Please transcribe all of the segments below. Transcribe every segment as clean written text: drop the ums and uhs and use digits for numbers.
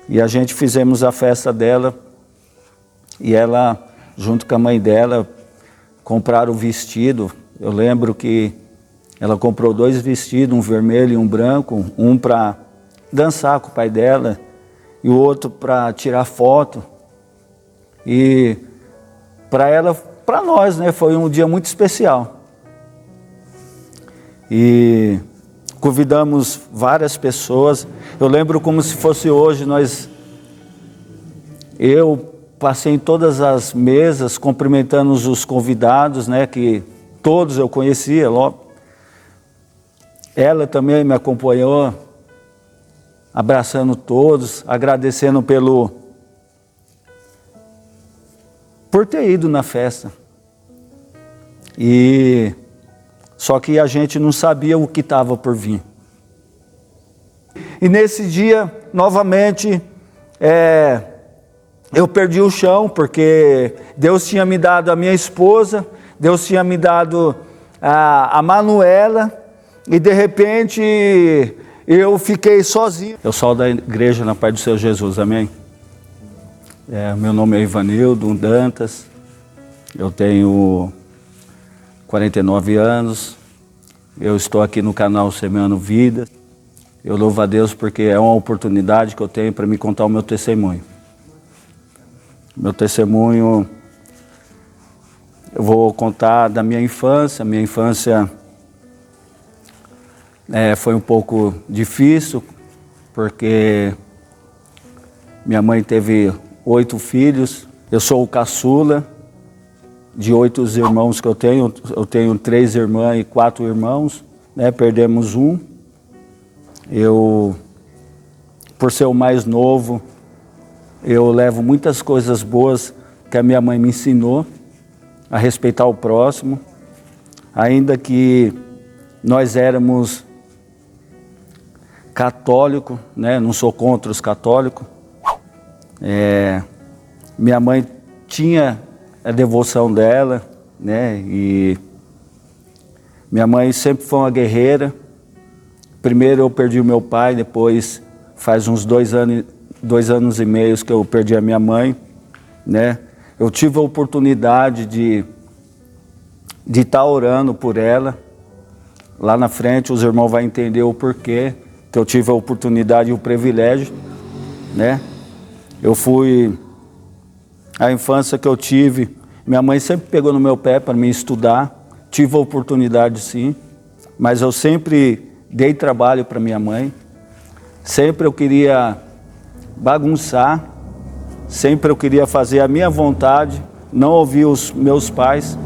E a gente fizemos a festa dela e ela, junto com a mãe dela, compraram o vestido. Eu lembro que ela comprou 2 vestidos, um vermelho e um branco, um para dançar com o pai dela e o outro para tirar foto. E para ela, para nós, né, foi um dia muito especial. E convidamos várias pessoas. Eu lembro como se fosse hoje, eu passei em todas as mesas cumprimentando os convidados, né, que todos eu conhecia logo. Ela também me acompanhou, abraçando todos, agradecendo por ter ido na festa. Só que a gente não sabia o que estava por vir. E nesse dia, novamente, eu perdi o chão, porque Deus tinha me dado a minha esposa, Deus tinha me dado a Manuela, e de repente eu fiquei sozinho. Eu sou da igreja na paz do Senhor Jesus, amém? Meu nome é Ivanildo Dantas, eu tenho 49 anos, eu estou aqui no canal Semeando Vida. Eu louvo a Deus porque é uma oportunidade que eu tenho para me contar o meu testemunho. Meu testemunho, eu vou contar da minha infância. Minha infância foi um pouco difícil, porque minha mãe teve 8 filhos, eu sou o caçula de 8 irmãos que eu tenho 3 irmãs e 4 irmãos, né? Perdemos um. Eu, por ser o mais novo, eu levo muitas coisas boas que a minha mãe me ensinou a respeitar o próximo, ainda que nós éramos católicos, né? Não sou contra os católicos. Minha mãe tinha a devoção dela, né? E minha mãe sempre foi uma guerreira. Primeiro eu perdi o meu pai, depois faz uns 2 anos e meio que eu perdi a minha mãe, né? Eu tive a oportunidade de estar orando por ela. Lá na frente os irmãos vão entender o porquê que eu tive a oportunidade e o privilégio, né? A infância que eu tive, minha mãe sempre pegou no meu pé para me estudar. Tive a oportunidade sim, mas eu sempre dei trabalho para minha mãe. Sempre eu queria bagunçar, sempre eu queria fazer a minha vontade, não ouvir os meus pais.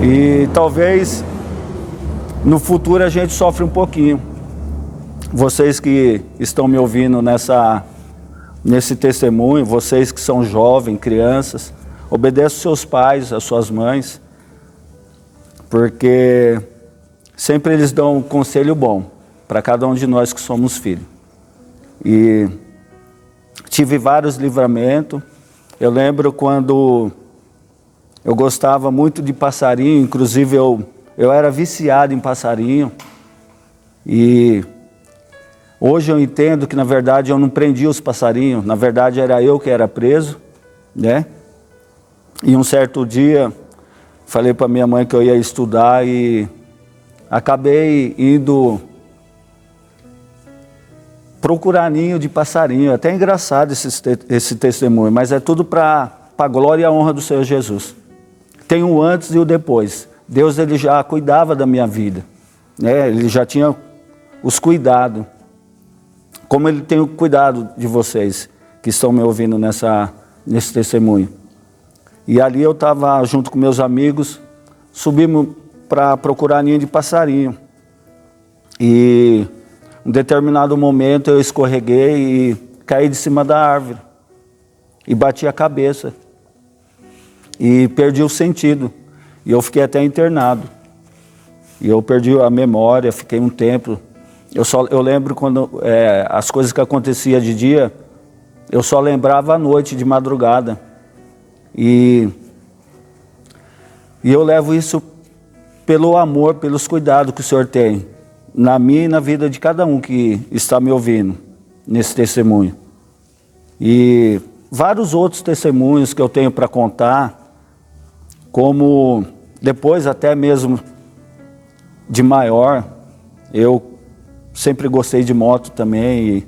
E talvez no futuro a gente sofre um pouquinho. Vocês que estão me ouvindo nesse testemunho, vocês que são jovens, crianças, obedeçam aos seus pais, às suas mães, porque sempre eles dão um conselho bom para cada um de nós que somos filhos. E tive vários livramentos. Eu lembro quando eu gostava muito de passarinho, inclusive eu era viciado em passarinho. E hoje eu entendo que na verdade eu não prendia os passarinhos, na verdade era eu que era preso, né? E um certo dia falei para minha mãe que eu ia estudar e acabei indo procurar ninho de passarinho. É até engraçado esse testemunho, mas é tudo para a glória e a honra do Senhor Jesus. Tem o antes e o depois. Deus ele já cuidava da minha vida, né? Ele já tinha os cuidados, como Ele tem o cuidado de vocês que estão me ouvindo nesse testemunho. E ali eu estava junto com meus amigos, subimos para procurar ninho de passarinho. E em um determinado momento eu escorreguei e caí de cima da árvore. E bati a cabeça. E perdi o sentido. E eu fiquei até internado. E eu perdi a memória, fiquei um tempo. Eu lembro quando as coisas que aconteciam de dia, eu só lembrava à noite, de madrugada. E eu levo isso pelo amor, pelos cuidados que o Senhor tem na minha e na vida de cada um que está me ouvindo nesse testemunho. E vários outros testemunhos que eu tenho para contar, como depois até mesmo de maior, eu sempre gostei de moto também e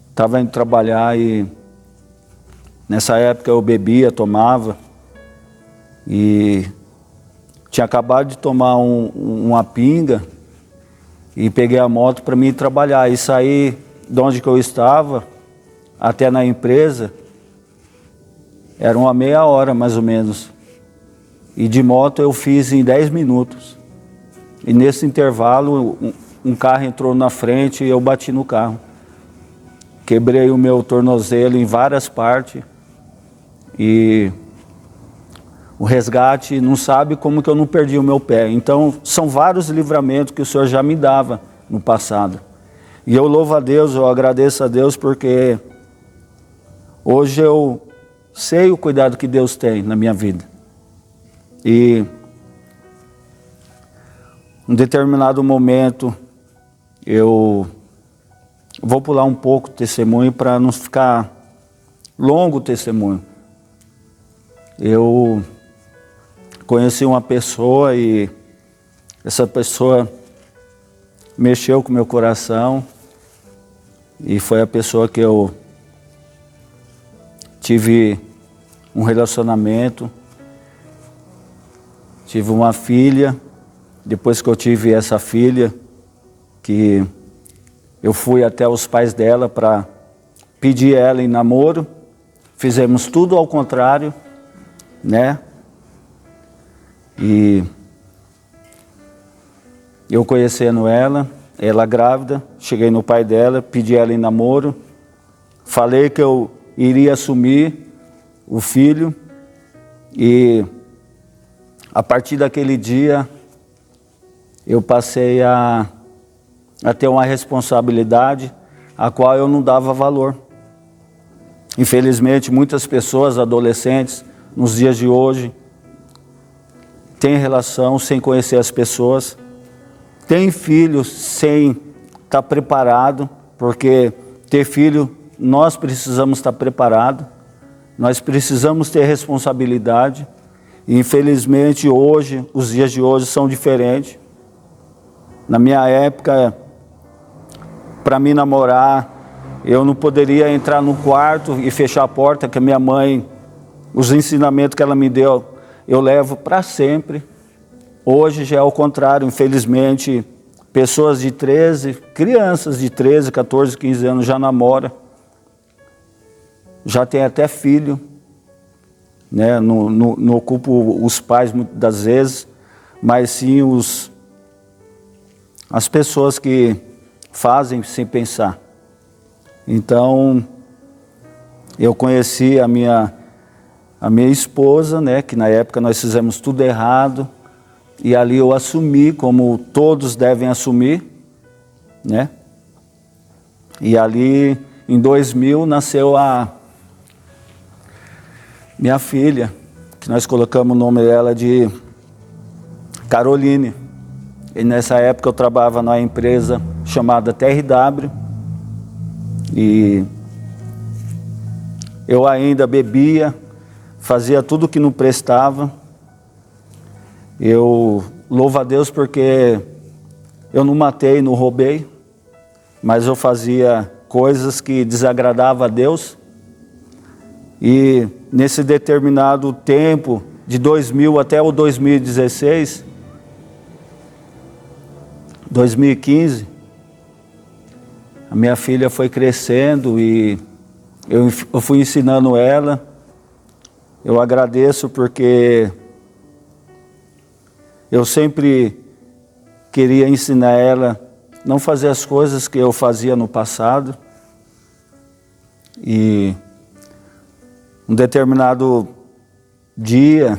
estava indo trabalhar e nessa época eu bebia, tomava e tinha acabado de tomar uma pinga e peguei a moto para mim ir trabalhar e saí de onde que eu estava até na empresa, era uma meia hora mais ou menos. E de moto eu fiz em 10 minutos. E nesse intervalo, um carro entrou na frente e eu bati no carro. Quebrei o meu tornozelo em várias partes. E o resgate não sabe como que eu não perdi o meu pé. Então, são vários livramentos que o Senhor já me dava no passado. E eu louvo a Deus, eu agradeço a Deus porque hoje eu sei o cuidado que Deus tem na minha vida. E em determinado momento, eu vou pular um pouco o testemunho para não ficar longo o testemunho. Eu conheci uma pessoa e essa pessoa mexeu com o meu coração e foi a pessoa que eu tive um relacionamento, tive uma filha. Depois que eu tive essa filha, que eu fui até os pais dela para pedir ela em namoro, fizemos tudo ao contrário, né? E eu conhecendo ela grávida, cheguei no pai dela, pedi ela em namoro, falei que eu iria assumir o filho e a partir daquele dia eu passei a ter uma responsabilidade a qual eu não dava valor. Infelizmente, muitas pessoas, adolescentes, nos dias de hoje, têm relação sem conhecer as pessoas, têm filhos sem estar preparado, porque ter filho, nós precisamos estar preparados, nós precisamos ter responsabilidade, e infelizmente hoje, os dias de hoje são diferentes. Na minha época, para mim namorar, eu não poderia entrar no quarto e fechar a porta, que a minha mãe, os ensinamentos que ela me deu, eu levo para sempre. Hoje já é o contrário, infelizmente, pessoas de 13, crianças de 13, 14, 15 anos já namoram, já tem até filho, né? Não ocupo os pais muitas das vezes, mas sim as pessoas que fazem sem pensar. Então, eu conheci a minha esposa, né, que na época nós fizemos tudo errado, e ali eu assumi, como todos devem assumir, né? E ali, em 2000, nasceu a minha filha, que nós colocamos o nome dela de Caroline. E nessa época eu trabalhava numa empresa chamada TRW e eu ainda bebia, fazia tudo que não prestava. Eu louvo a Deus porque eu não matei, não roubei, mas eu fazia coisas que desagradavam a Deus. E nesse determinado tempo, de 2000 até o 2016, 2015, a minha filha foi crescendo e eu fui ensinando ela. Eu agradeço porque eu sempre queria ensinar ela a não fazer as coisas que eu fazia no passado. E um determinado dia,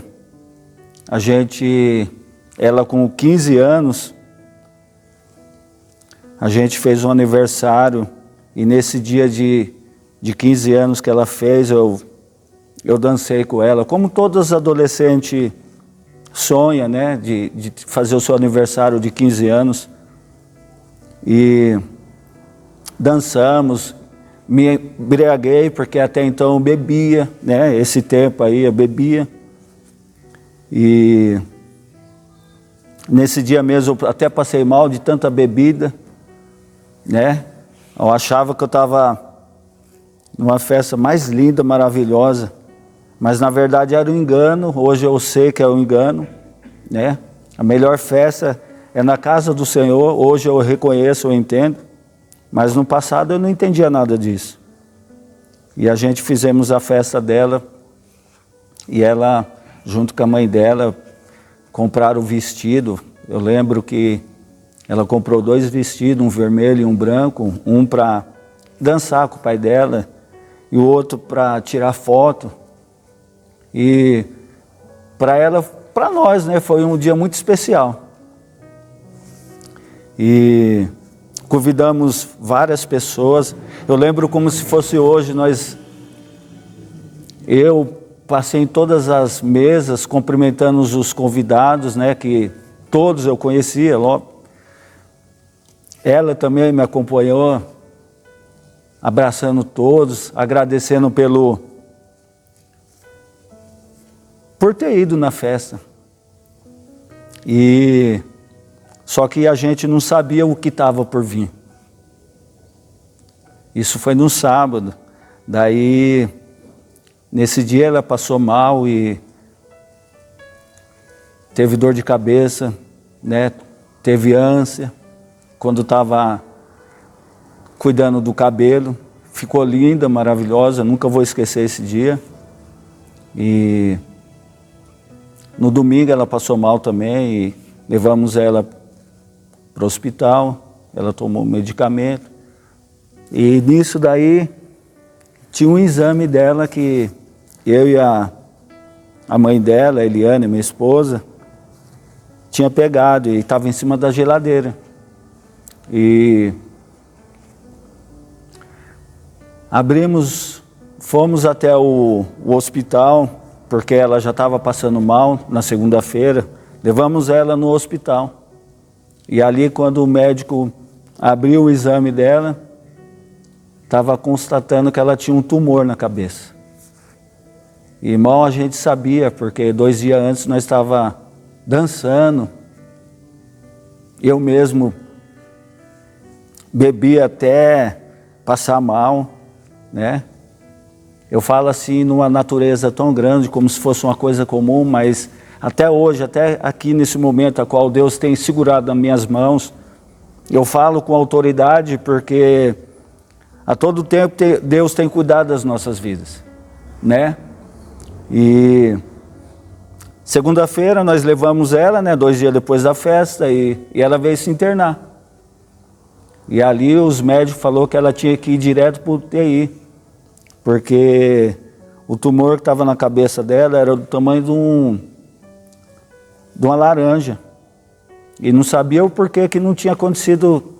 ela com 15 anos, a gente fez um aniversário e nesse dia de 15 anos que ela fez, eu dancei com ela, como todos os adolescentes sonham, né, de fazer o seu aniversário de 15 anos. E dançamos, me embriaguei, porque até então eu bebia, né? Esse tempo aí eu bebia. E nesse dia mesmo eu até passei mal de tanta bebida, né? Eu achava que eu estava numa festa mais linda, maravilhosa, mas na verdade era um engano. Hoje eu sei que é um engano, né? A melhor festa é na casa do Senhor. Hoje eu reconheço, eu entendo, mas no passado eu não entendia nada disso. E a gente fizemos a festa dela, e ela, junto com a mãe dela, compraram o vestido. Eu lembro que ela comprou 2 vestidos, um vermelho e um branco, um para dançar com o pai dela e o outro para tirar foto. E para ela, para nós, né, foi um dia muito especial. E convidamos várias pessoas. Eu lembro como se fosse hoje, eu passei em todas as mesas cumprimentando os convidados, né, que todos eu conhecia logo. Ela também me acompanhou, abraçando todos, agradecendo por ter ido na festa. E só que a gente não sabia o que estava por vir. Isso foi no sábado. Daí, nesse dia ela passou mal e teve dor de cabeça, né? Teve ânsia quando estava cuidando do cabelo. Ficou linda, maravilhosa, nunca vou esquecer esse dia. E no domingo ela passou mal também e levamos ela para o hospital. Ela tomou medicamento. E nisso daí tinha um exame dela que eu e a mãe dela, a Eliane, minha esposa, tinha pegado e estava em cima da geladeira. E fomos até o hospital, porque ela já estava passando mal na segunda-feira. Levamos ela no hospital. E ali, quando o médico abriu o exame dela, estava constatando que ela tinha um tumor na cabeça. E mal a gente sabia, porque 2 dias antes nós estávamos dançando. Eu mesmo bebi até passar mal, né? Eu falo assim, numa natureza tão grande, como se fosse uma coisa comum, mas até hoje, até aqui nesse momento, a qual Deus tem segurado nas minhas mãos, eu falo com autoridade, porque a todo tempo Deus tem cuidado das nossas vidas, né? E segunda-feira nós levamos ela, né, 2 dias depois da festa, e ela veio se internar. E ali os médicos falaram que ela tinha que ir direto para o UTI, porque o tumor que estava na cabeça dela era do tamanho de uma laranja. E não sabia o porquê que não tinha acontecido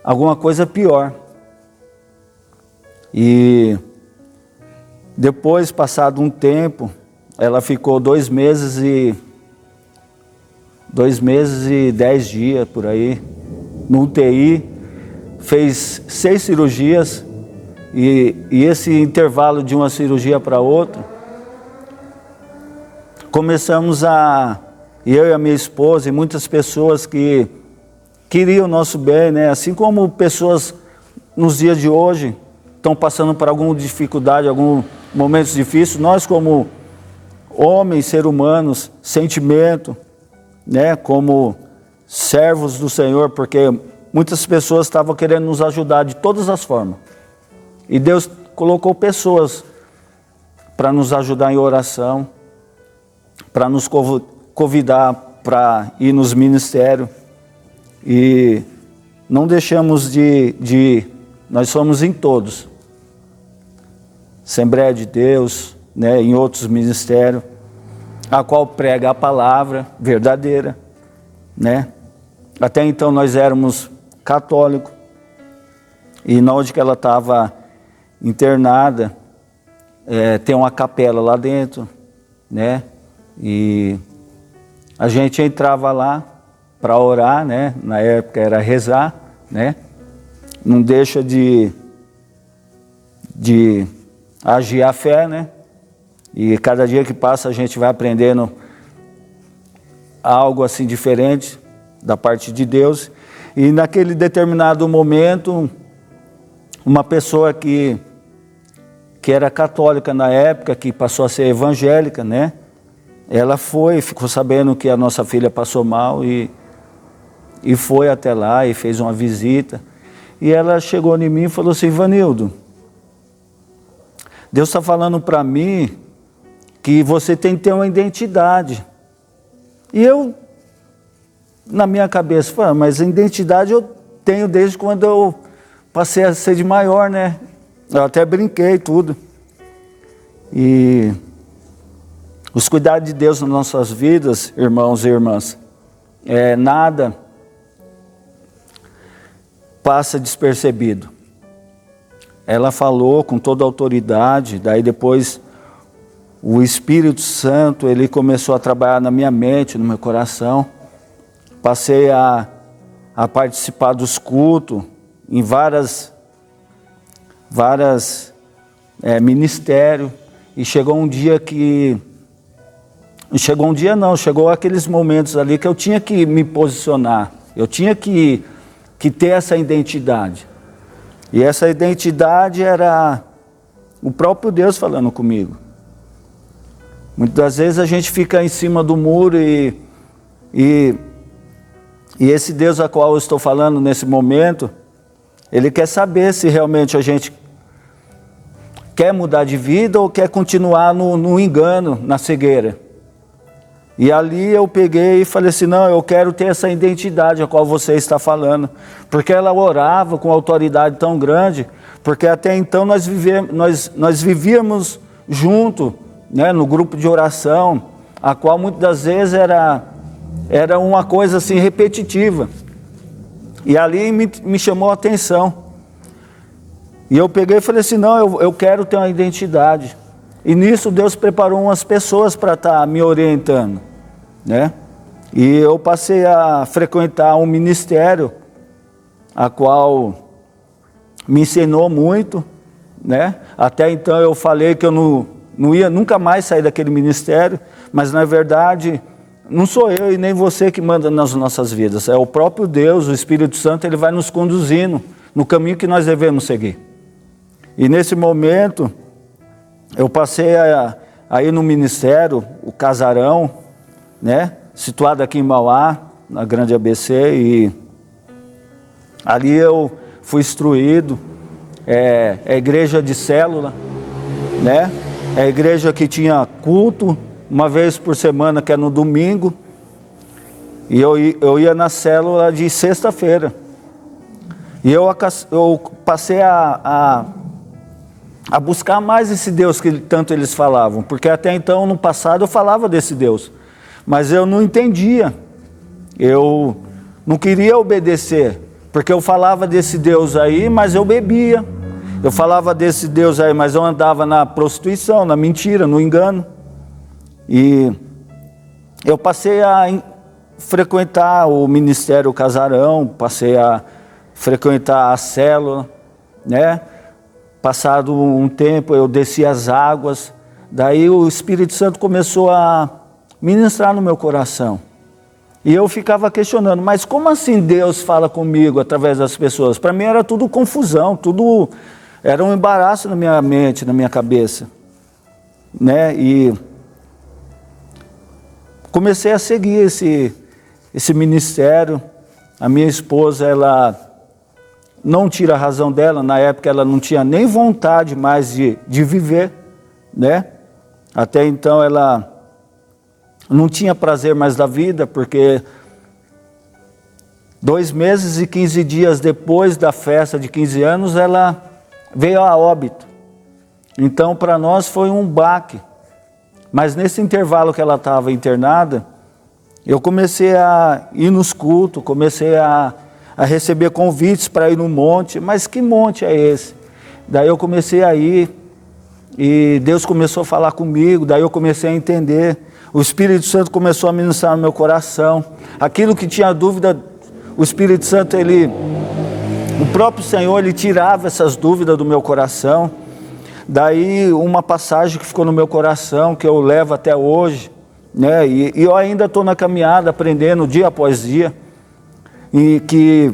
alguma coisa pior. E depois, passado um tempo, ela ficou 2 meses e 10 dias por aí no UTI, fez 6 cirurgias, e esse intervalo de uma cirurgia para outra, começamos eu e a minha esposa e muitas pessoas que queriam o nosso bem, né? Assim como pessoas nos dias de hoje estão passando por alguma dificuldade, alguns momentos difíceis, nós como homens, seres humanos, sentimento, né? Como servos do Senhor, porque muitas pessoas estavam querendo nos ajudar de todas as formas. E Deus colocou pessoas para nos ajudar em oração, para nos convidar para ir nos ministérios. E não deixamos nós somos em todos. Assembleia de Deus, né, em outros ministérios, a qual prega a palavra verdadeira, né? Até então nós éramos católicos, e na onde que ela estava internada, tem uma capela lá dentro, né? E a gente entrava lá para orar, né? Na época era rezar, né? Não deixa de de agir a fé, né? E cada dia que passa a gente vai aprendendo algo assim diferente da parte de Deus. E naquele determinado momento, uma pessoa que era católica na época, que passou a ser evangélica, né? Ela ficou sabendo que a nossa filha passou mal e foi até lá e fez uma visita. E ela chegou em mim e falou assim: Ivanildo, Deus está falando para mim que você tem que ter uma identidade. E eu, na minha cabeça, falei: mas a identidade eu tenho desde quando eu passei a ser de maior, né? Eu até brinquei tudo. E os cuidados de Deus nas nossas vidas, irmãos e irmãs, nada passa despercebido. Ela falou com toda a autoridade, daí depois o Espírito Santo, ele começou a trabalhar na minha mente, no meu coração. Passei a participar dos cultos em várias ministérios. E chegou um dia que... Chegou aqueles momentos ali que eu tinha que me posicionar. Eu tinha que ter essa identidade. E essa identidade era o próprio Deus falando comigo. Muitas vezes a gente fica em cima do muro e esse Deus a qual eu estou falando nesse momento, Ele quer saber se realmente a gente quer mudar de vida ou quer continuar no engano, na cegueira. E ali eu peguei e falei assim: não, eu quero ter essa identidade a qual você está falando. Porque ela orava com autoridade tão grande, porque até então nós vivíamos junto, né, no grupo de oração, a qual muitas das vezes era uma coisa assim repetitiva. E ali me chamou a atenção. E eu peguei e falei assim: não, eu quero ter uma identidade. E nisso Deus preparou umas pessoas para estar me orientando, né? E eu passei a frequentar um ministério, a qual me ensinou muito, né? Até então eu falei que eu não ia nunca mais sair daquele ministério, mas na verdade não sou eu e nem você que manda nas nossas vidas, é o próprio Deus, o Espírito Santo, ele vai nos conduzindo no caminho que nós devemos seguir. E nesse momento eu passei a ir no ministério, o Casarão, né? Situado aqui em Mauá, na Grande ABC, e ali eu fui instruído. É a igreja de célula, né? É a igreja que tinha culto uma vez por semana, que é no domingo, e eu ia na célula de sexta-feira. E eu passei a buscar mais esse Deus que tanto eles falavam, porque até então, no passado, eu falava desse Deus, mas eu não entendia, eu não queria obedecer, porque eu falava desse Deus aí, mas eu bebia, eu falava desse Deus aí, mas eu andava na prostituição, na mentira, no engano, e eu passei a frequentar o ministério, o Casarão, passei a frequentar a célula, né? Passado um tempo eu desci as águas, daí o Espírito Santo começou a ministrar no meu coração. E eu ficava questionando: mas como assim Deus fala comigo através das pessoas? Para mim era tudo confusão, tudo era um embaraço na minha mente, na minha cabeça, né? E comecei a seguir esse ministério. A minha esposa, ela não tira a razão dela, na época ela não tinha nem vontade mais de viver, né? Até então ela não tinha prazer mais da vida, porque 2 meses e 15 dias depois da festa de 15 anos, ela veio a óbito. Então para nós foi um baque. Mas nesse intervalo que ela estava internada, eu comecei a ir nos cultos, comecei a receber convites para ir no monte. Mas que monte é esse? Daí eu comecei a ir e Deus começou a falar comigo, daí eu comecei a entender. O Espírito Santo começou a ministrar no meu coração. Aquilo que tinha dúvida, o Espírito Santo, o próprio Senhor, ele tirava essas dúvidas do meu coração. Daí uma passagem que ficou no meu coração, que eu levo até hoje, né? E eu ainda estou na caminhada, aprendendo dia após dia, e que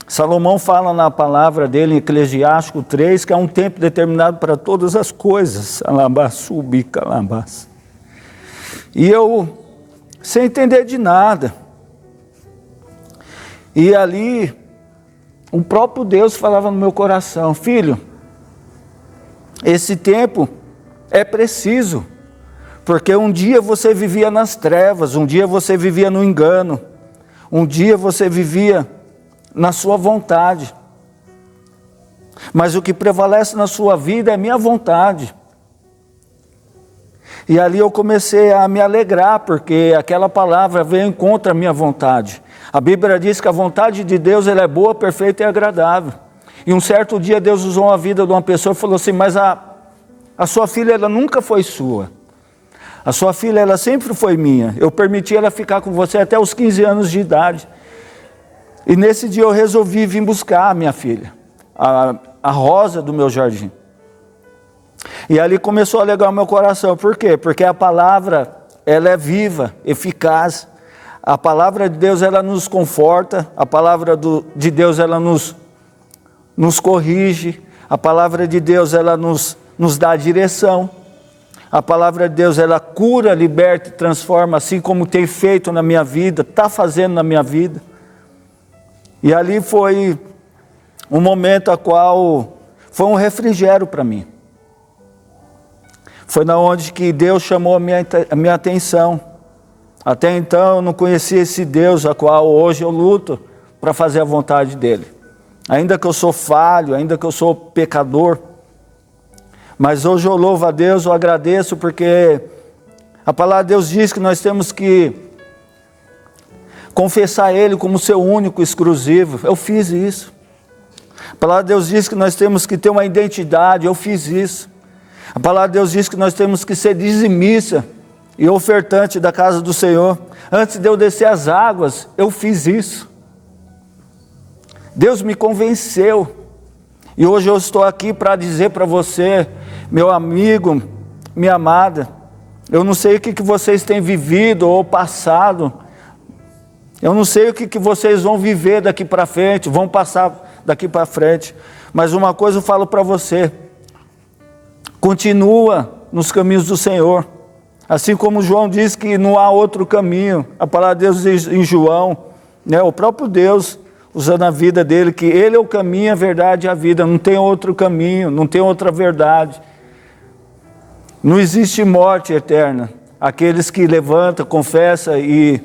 Salomão fala na palavra dele, em Eclesiástico 3, que há um tempo determinado para todas as coisas. E eu, sem entender de nada, e ali, o próprio Deus falava no meu coração: filho, esse tempo é preciso, porque um dia você vivia nas trevas, um dia você vivia no engano, um dia você vivia na sua vontade, mas o que prevalece na sua vida é minha vontade. E ali eu comecei a me alegrar, porque aquela palavra veio contra a minha vontade. A Bíblia diz que a vontade de Deus ela é boa, perfeita e agradável. E um certo dia Deus usou a vida de uma pessoa e falou assim: mas a sua filha ela nunca foi sua. A sua filha ela sempre foi minha. Eu permiti ela ficar com você até os 15 anos de idade. E nesse dia eu resolvi vir buscar a minha filha, a Rosa do meu jardim. E ali começou a alegrar o meu coração. Por quê? Porque a palavra ela é viva, eficaz. A palavra de Deus ela nos conforta. A palavra de Deus ela nos corrige. A palavra de Deus ela nos dá direção. A palavra de Deus ela cura, liberta e transforma, assim como tem feito na minha vida, está fazendo na minha vida. E ali foi um momento a qual foi um refrigério para mim. Foi na onde que Deus chamou a minha atenção. Até então eu não conhecia esse Deus a qual hoje eu luto para fazer a vontade dele. Ainda que eu sou falho, ainda que eu sou pecador, mas hoje eu louvo a Deus, eu agradeço, porque a palavra de Deus diz que nós temos que confessar Ele como seu único, exclusivo. Eu fiz isso. A palavra de Deus diz que nós temos que ter uma identidade. Eu fiz isso. A palavra de Deus diz que nós temos que ser dizimista e ofertante da casa do Senhor. Antes de eu descer as águas, eu fiz isso. Deus me convenceu. E hoje eu estou aqui para dizer para você, meu amigo, minha amada, eu não sei o que vocês têm vivido ou passado. Eu não sei o que vocês vão viver daqui para frente, vão passar daqui para frente. Mas uma coisa eu falo para você: continua nos caminhos do Senhor. Assim como João diz que não há outro caminho. A palavra de Deus diz em João, né, o próprio Deus, usando a vida dele, que Ele é o caminho, a verdade e a vida. Não tem outro caminho, não tem outra verdade. Não existe morte eterna. Aqueles que levantam, confessam e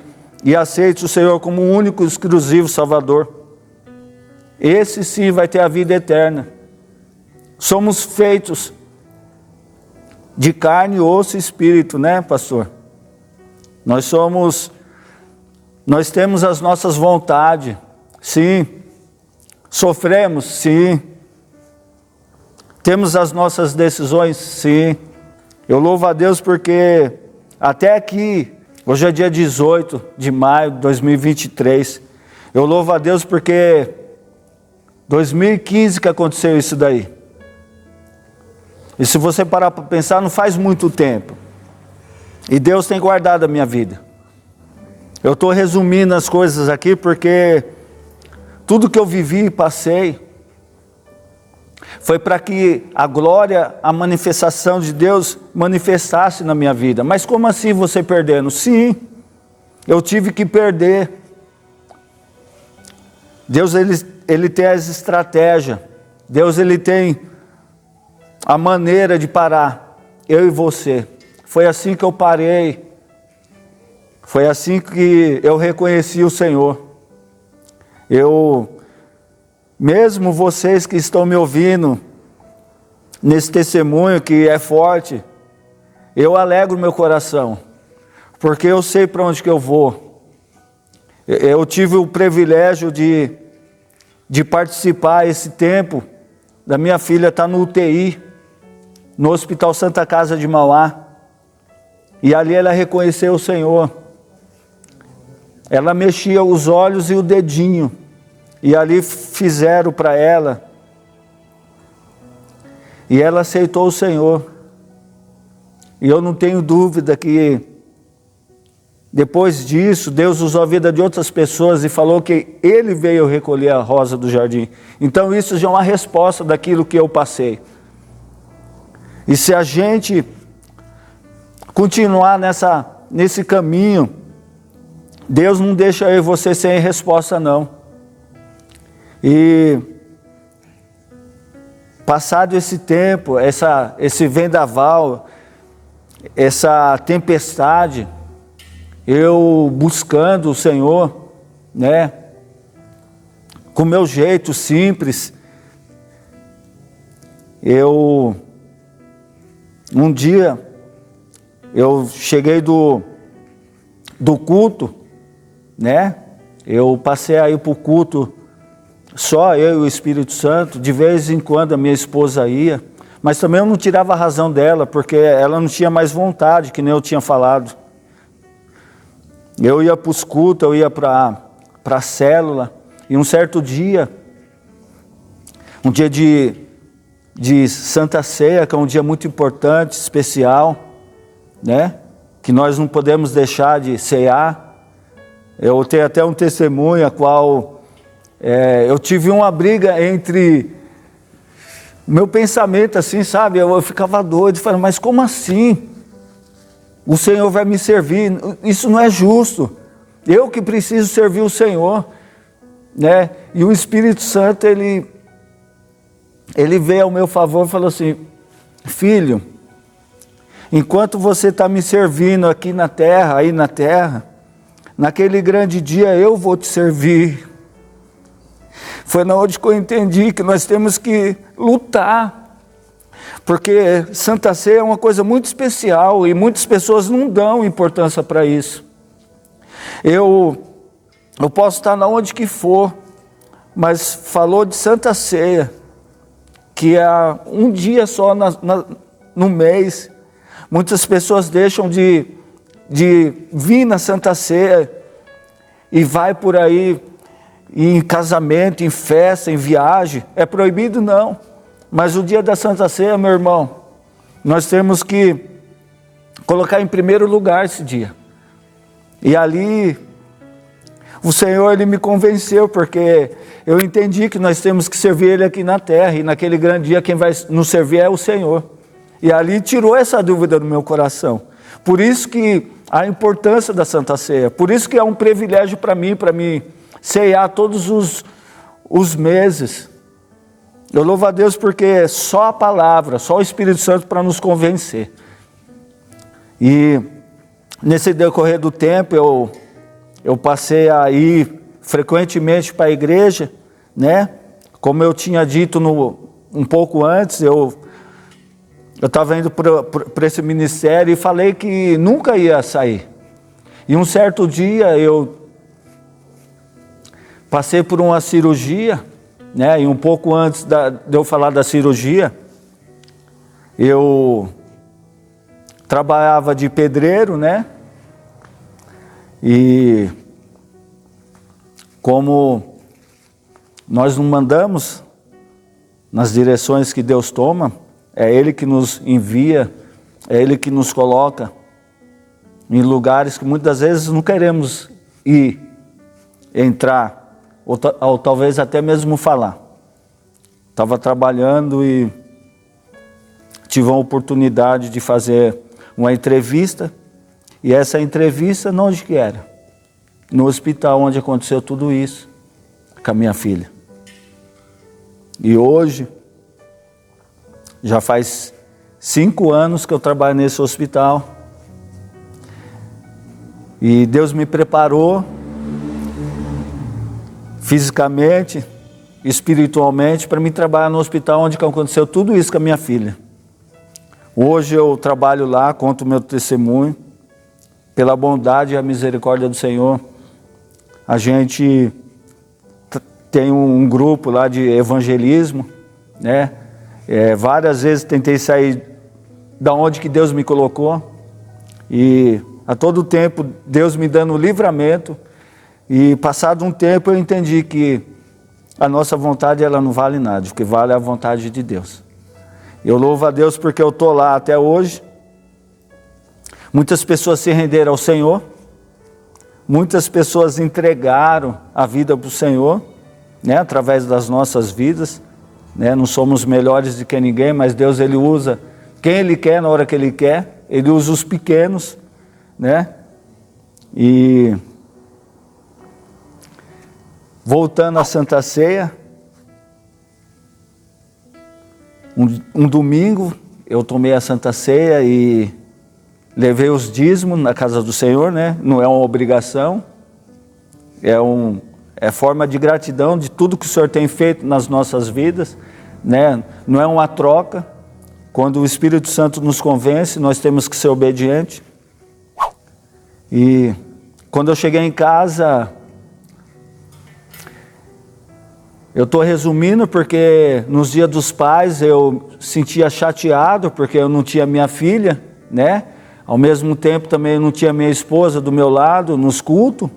aceitam o Senhor como o único e exclusivo Salvador, esse sim vai ter a vida eterna. Somos feitos de carne, osso e espírito, né, pastor? Nós temos as nossas vontades, sim. Sofremos, sim. Temos as nossas decisões, sim. Eu louvo a Deus porque até aqui, hoje é dia 18 de maio de 2023, eu louvo a Deus porque 2015 que aconteceu isso daí. E se você parar para pensar, não faz muito tempo. E Deus tem guardado a minha vida. Eu estou resumindo as coisas aqui porque tudo que eu vivi e passei foi para que a glória, a manifestação de Deus manifestasse na minha vida. Mas como assim você perdendo? Sim, eu tive que perder. Deus ele tem as estratégias. Deus ele tem a maneira de parar eu e você. Foi assim que eu parei. Foi assim que eu reconheci o Senhor. Mesmo vocês que estão me ouvindo nesse testemunho que é forte, eu alegro meu coração, porque eu sei para onde que eu vou. Eu tive o privilégio de participar esse tempo da minha filha estar no UTI, no Hospital Santa Casa de Mauá, e ali ela reconheceu o Senhor. Ela mexia os olhos e o dedinho, e ali fizeram para ela. E ela aceitou o Senhor. E eu não tenho dúvida que depois disso, Deus usou a vida de outras pessoas e falou que Ele veio recolher a rosa do jardim. Então isso já é uma resposta daquilo que eu passei. E se a gente continuar nesse caminho, Deus não deixa eu e você sem resposta não. E passado esse tempo, esse vendaval, essa tempestade, eu buscando o Senhor, né, com meu jeito simples, um dia, eu cheguei do culto, né, eu passei aí para o culto, só eu e o Espírito Santo, de vez em quando a minha esposa ia, mas também eu não tirava a razão dela, porque ela não tinha mais vontade, que nem eu tinha falado. Eu ia para os cultos, eu ia para a célula, e um certo dia, um dia de Santa Ceia, que é um dia muito importante, especial, né? Que nós não podemos deixar de cear. Eu tenho até um testemunho, a qual eu tive uma briga entre meu pensamento, assim, sabe? Eu ficava doido, falando, mas como assim? O Senhor vai me servir, isso não é justo. Eu que preciso servir o Senhor, né? E o Espírito Santo, ele veio ao meu favor e falou assim, filho, enquanto você está me servindo aqui na terra, aí na terra, naquele grande dia eu vou te servir. Foi na hora que eu entendi que nós temos que lutar, porque Santa Ceia é uma coisa muito especial e muitas pessoas não dão importância para isso. Eu posso estar na onde que for, mas falou de Santa Ceia, que é um dia só no mês. Muitas pessoas deixam de vir na Santa Ceia e vai por aí em casamento, em festa, em viagem. É proibido? Não. Mas o dia da Santa Ceia, meu irmão, nós temos que colocar em primeiro lugar esse dia. E ali, o Senhor, Ele me convenceu, porque eu entendi que nós temos que servir Ele aqui na terra, e naquele grande dia quem vai nos servir é o Senhor. E ali tirou essa dúvida do meu coração. Por isso que a importância da Santa Ceia, por isso que é um privilégio para mim ceiar todos os meses. Eu louvo a Deus porque só a palavra, só o Espírito Santo para nos convencer. E nesse decorrer do tempo eu passei a ir frequentemente para a igreja, né? Como eu tinha dito um pouco antes, eu estava indo para esse ministério e falei que nunca ia sair. E um certo dia eu passei por uma cirurgia, né? E um pouco antes de eu falar da cirurgia, eu trabalhava de pedreiro, né? E como nós não mandamos nas direções que Deus toma, é Ele que nos envia, é Ele que nos coloca em lugares que muitas vezes não queremos ir, entrar, ou talvez até mesmo falar. Estava trabalhando e tive a oportunidade de fazer uma entrevista, e essa entrevista, onde que era? No hospital onde aconteceu tudo isso, com a minha filha. E hoje, já faz 5 anos que eu trabalho nesse hospital, e Deus me preparou, fisicamente, espiritualmente, para mim trabalhar no hospital onde aconteceu tudo isso com a minha filha. Hoje eu trabalho lá, conto o meu testemunho, pela bondade e a misericórdia do Senhor. A gente tem um grupo lá de evangelismo, né? Várias vezes tentei sair da onde que Deus me colocou, e a todo tempo Deus me dando livramento. E passado um tempo eu entendi que a nossa vontade ela não vale nada, o que vale é a vontade de Deus. Eu louvo a Deus porque eu estou lá até hoje. Muitas pessoas se renderam ao Senhor. Muitas pessoas entregaram a vida para o Senhor, né, através das nossas vidas. Né? Não somos melhores do que ninguém, mas Deus ele usa quem Ele quer na hora que Ele quer. Ele usa os pequenos, né? E voltando à Santa Ceia, um domingo eu tomei a Santa Ceia e levei os dízimos na casa do Senhor, né? Não é uma obrigação, é forma de gratidão de tudo que o Senhor tem feito nas nossas vidas, né? Não é uma troca. Quando o Espírito Santo nos convence, nós temos que ser obedientes. E quando eu cheguei em casa, eu estou resumindo porque nos dias dos pais eu sentia chateado porque eu não tinha minha filha, né? Ao mesmo tempo também eu não tinha minha esposa do meu lado nos cultos,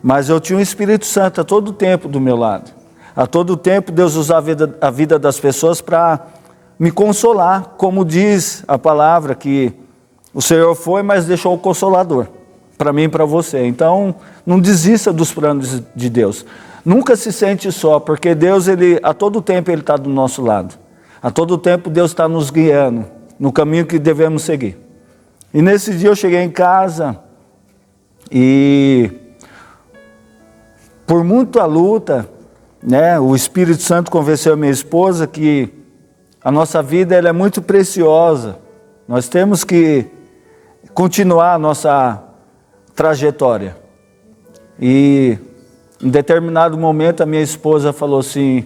mas eu tinha o Espírito Santo a todo tempo do meu lado. A todo tempo Deus usava a vida das pessoas para me consolar, como diz a palavra, que o Senhor foi, mas deixou o Consolador, para mim e para você. Então, não desista dos planos de Deus. Nunca se sente só, porque Deus, a todo tempo, Ele está do nosso lado. A todo tempo, Deus está nos guiando no caminho que devemos seguir. E nesse dia eu cheguei em casa e, por muita luta, né, o Espírito Santo convenceu a minha esposa que a nossa vida ela é muito preciosa. Nós temos que continuar a nossa trajetória. E em determinado momento a minha esposa falou assim,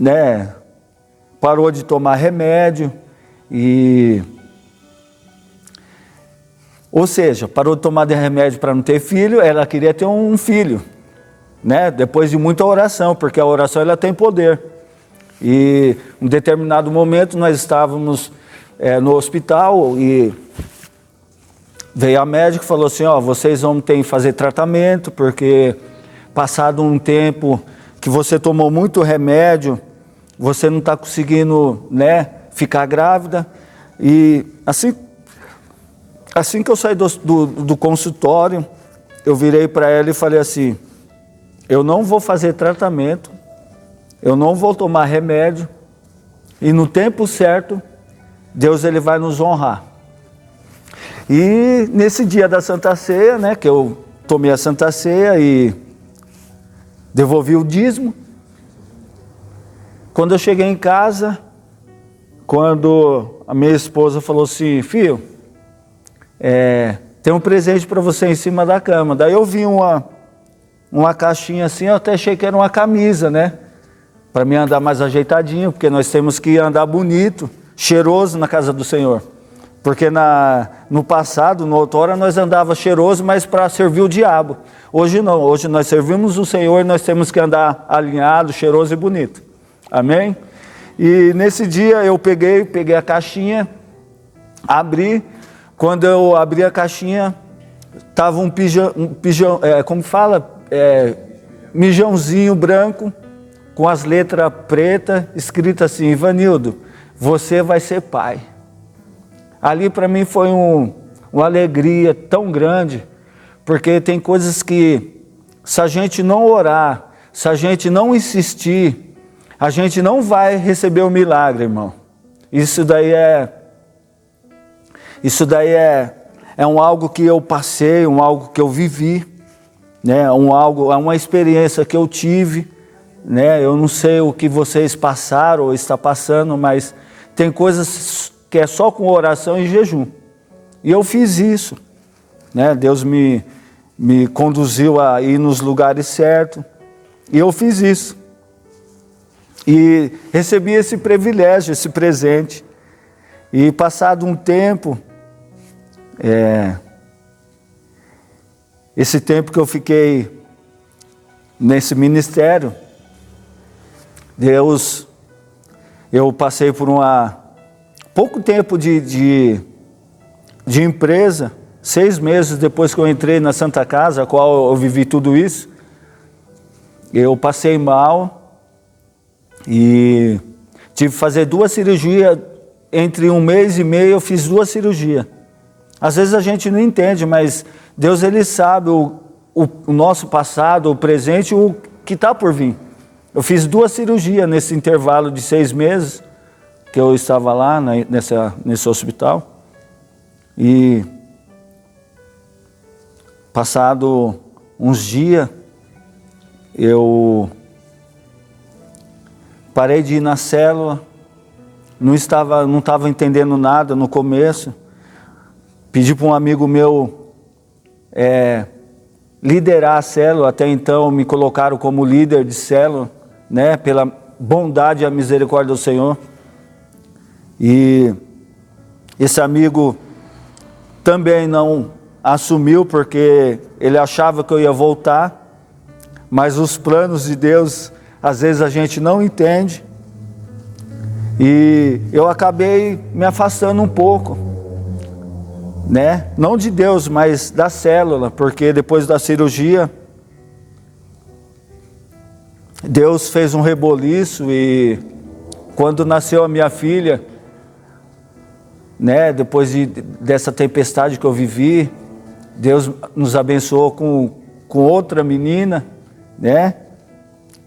né, parou de tomar remédio ou seja, parou de tomar remédio para não ter filho, ela queria ter um filho, né, depois de muita oração, porque a oração ela tem poder. E em um determinado momento nós estávamos no hospital e veio a médica e falou assim, vocês vão ter que fazer tratamento, porque passado um tempo que você tomou muito remédio, você não está conseguindo, né, ficar grávida. E assim que eu saí do consultório, eu virei para ela e falei assim, eu não vou fazer tratamento, eu não vou tomar remédio, e no tempo certo, Deus ele vai nos honrar. E nesse dia da Santa Ceia, né, que eu tomei a Santa Ceia e devolvi o dízimo, quando eu cheguei em casa, quando a minha esposa falou assim, filho, tem um presente para você em cima da cama. Daí eu vi uma caixinha assim, eu até achei que era uma camisa, né? Para mim andar mais ajeitadinho, porque nós temos que andar bonito, cheiroso na casa do Senhor. Porque no passado, no outrora, nós andava cheiroso, mas para servir o diabo. Hoje não, hoje nós servimos o Senhor e nós temos que andar alinhado, cheiroso e bonito. Amém? E nesse dia eu peguei a caixinha, abri. Quando eu abri a caixinha, estava um pijão, como fala? Mijãozinho branco, com as letras pretas, escrito assim, Ivanildo, você vai ser pai. Ali para mim foi uma alegria tão grande, porque tem coisas que, se a gente não orar, se a gente não insistir, a gente não vai receber o milagre, irmão. Isso daí é algo que eu passei, algo que eu vivi, né? Uma experiência que eu tive, né? Eu não sei o que vocês passaram ou está passando, mas tem coisas que é só com oração e jejum. E eu fiz isso, né? Deus me conduziu a ir nos lugares certos, e eu fiz isso. E recebi esse privilégio, esse presente. E passado um tempo, esse tempo que eu fiquei nesse ministério, eu passei por pouco tempo de empresa, 6 meses depois que eu entrei na Santa Casa, a qual eu vivi tudo isso, eu passei mal e Tive que fazer 2 cirurgias, entre 1 mês e meio eu fiz 2 cirurgias. Às vezes a gente não entende, mas Deus ele sabe o nosso passado, o presente, o que está por vir. Eu fiz 2 cirurgias nesse intervalo de 6 meses, que eu estava lá nesse hospital. E passado uns dias, eu parei de ir na célula, não estava entendendo nada no começo. Pedi para um amigo meu liderar a célula. Até então me colocaram como líder de célula, né, pela bondade e a misericórdia do Senhor. E esse amigo também não assumiu, porque ele achava que eu ia voltar, mas os planos de Deus, às vezes a gente não entende, e eu acabei me afastando um pouco, né? Não de Deus, mas da célula, porque depois da cirurgia, Deus fez um reboliço, e quando nasceu a minha filha, né, depois dessa tempestade que eu vivi, Deus nos abençoou com outra menina, né,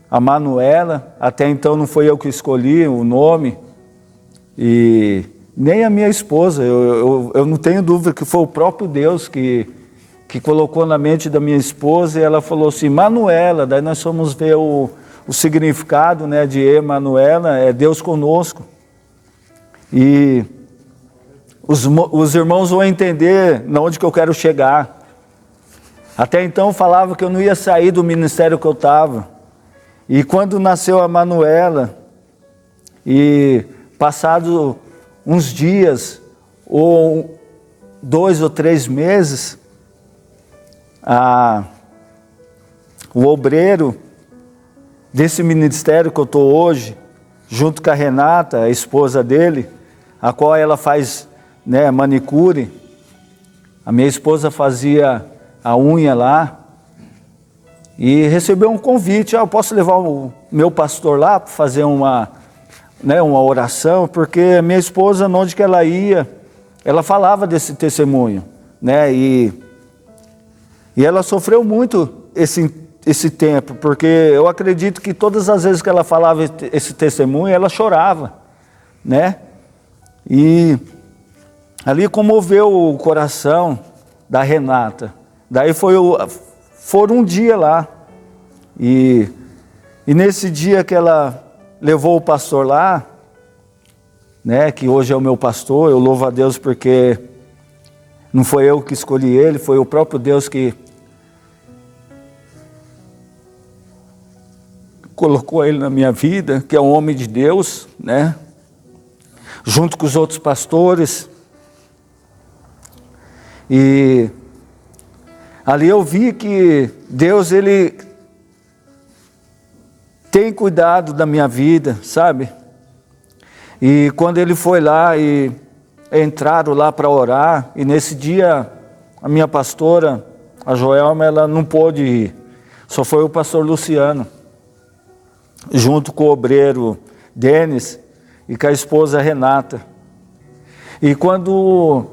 a Manuela. Até então não foi eu que escolhi o nome, e nem a minha esposa. Eu não tenho dúvida que foi o próprio Deus que colocou na mente da minha esposa, e ela falou assim, Manuela. Daí nós fomos ver o significado, né, de Emanuela, é Deus conosco. E os irmãos vão entender onde que eu quero chegar. Até então falava que eu não ia sair do ministério que eu estava. E quando nasceu a Manuela, e passado uns dias, ou 2 ou 3 meses, o obreiro desse ministério que eu estou hoje, junto com a Renata, a esposa dele, a qual ela faz, né, manicure. A minha esposa fazia a unha lá, e recebeu um convite, eu posso levar o meu pastor lá para fazer uma oração, porque a minha esposa, onde que ela ia, ela falava desse testemunho, né, e ela sofreu muito esse tempo, porque eu acredito que todas as vezes que ela falava esse testemunho, ela chorava, né, e ali comoveu o coração da Renata. Daí foram um dia lá, e nesse dia que ela levou o pastor lá, né, que hoje é o meu pastor, eu louvo a Deus porque não foi eu que escolhi ele, foi o próprio Deus que colocou ele na minha vida, que é um homem de Deus, né, junto com os outros pastores. E ali eu vi que Deus, ele tem cuidado da minha vida, sabe? E quando ele foi lá e entraram lá para orar, e nesse dia a minha pastora, a Joelma, ela não pôde ir, só foi o pastor Luciano, junto com o obreiro Denis e com a esposa Renata. E quando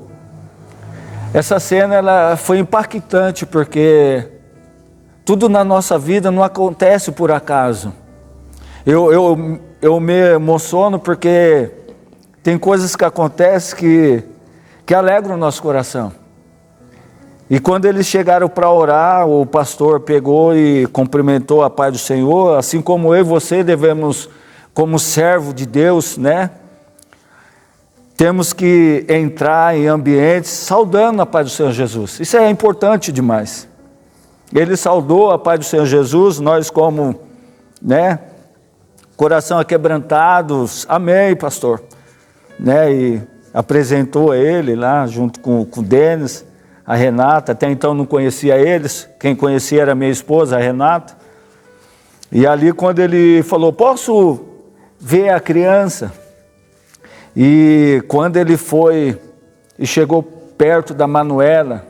essa cena, ela foi impactante, porque tudo na nossa vida não acontece por acaso. Eu me emociono porque tem coisas que acontecem que alegram o nosso coração. E quando eles chegaram para orar, o pastor pegou e cumprimentou a paz do Senhor, assim como eu e você devemos, como servo de Deus, né? Temos que entrar em ambientes saudando a paz do Senhor Jesus. Isso é importante demais. Ele saudou a paz do Senhor Jesus, nós como, né, coração aquebrantado, amém, pastor, né, e apresentou ele lá, junto com o Denis, a Renata. Até então não conhecia eles, quem conhecia era minha esposa, a Renata. E ali quando ele falou, posso ver a criança? E quando ele foi e chegou perto da Manuela,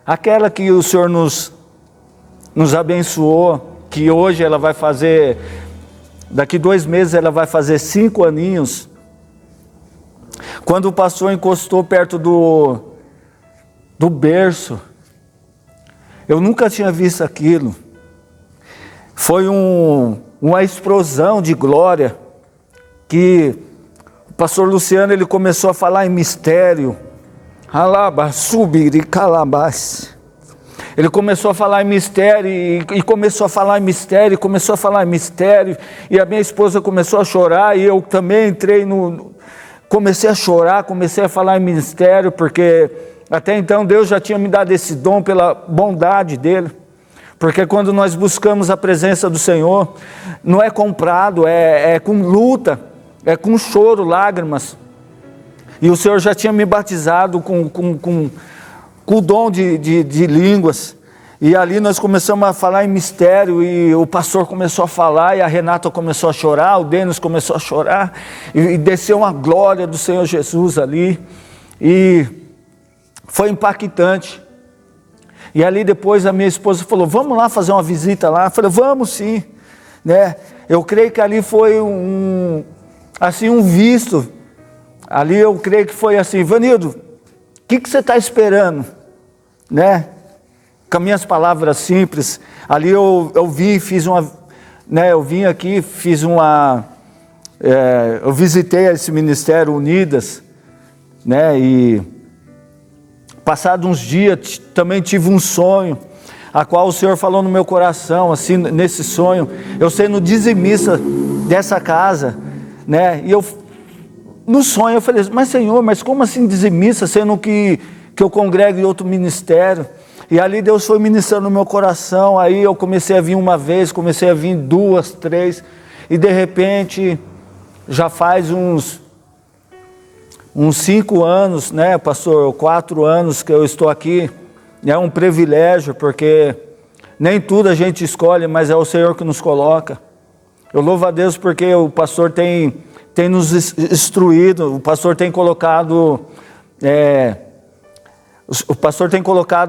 aquela que o Senhor nos abençoou, que hoje ela vai fazer Daqui 2 meses ela vai fazer 5 aninhos. Quando o pastor encostou perto do berço, eu nunca tinha visto aquilo. Foi uma explosão de glória, que o pastor Luciano ele começou a falar em mistério. Ele começou a falar em mistério, e começou a falar em mistério, começou a falar em mistério, e a minha esposa começou a chorar, e eu também entrei comecei a chorar, comecei a falar em mistério, porque até então Deus já tinha me dado esse dom pela bondade dele. Porque quando nós buscamos a presença do Senhor, não é comprado, é com luta, é com choro, lágrimas. E o Senhor já tinha me batizado com o dom de línguas. E ali nós começamos a falar em mistério, e o pastor começou a falar, e a Renata começou a chorar, o Denis começou a chorar, e desceu uma glória do Senhor Jesus ali, e foi impactante. E ali depois a minha esposa falou, vamos lá fazer uma visita lá? Eu falei, vamos sim, né? Eu creio que ali foi um visto, ali eu creio que foi assim, Vanildo, o que você está esperando, né? Com minhas palavras simples, ali eu vim, fiz uma, né? Eu vim aqui, fiz eu visitei esse Ministério Unidas, né? E passados uns dias, também tive um sonho, a qual o Senhor falou no meu coração, assim, nesse sonho, eu sendo dizimista dessa casa, né? E no sonho eu falei, mas Senhor, mas como assim dizimista, sendo que eu congrego em outro ministério? E ali Deus foi ministrando no meu coração, aí eu comecei a vir uma vez, comecei a vir 2, 3, e de repente, já faz uns 5 anos, né, pastor, 4 anos que eu estou aqui. É um privilégio, porque nem tudo a gente escolhe, mas é o Senhor que nos coloca. Eu louvo a Deus porque o pastor tem nos instruído, o pastor tem colocado,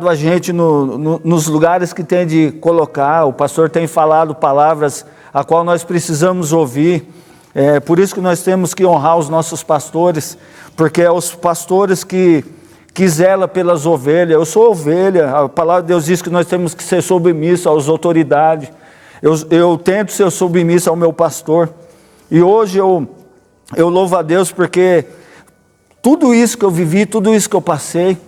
a gente nos lugares que tem de colocar, o pastor tem falado palavras a qual nós precisamos ouvir. Por isso que nós temos que honrar os nossos pastores, porque é os pastores que zelam pelas ovelhas. Eu sou ovelha, a palavra de Deus diz que nós temos que ser submissos às autoridades. Eu tento ser submisso ao meu pastor, e hoje eu louvo a Deus porque tudo isso que eu vivi, tudo isso que eu passei,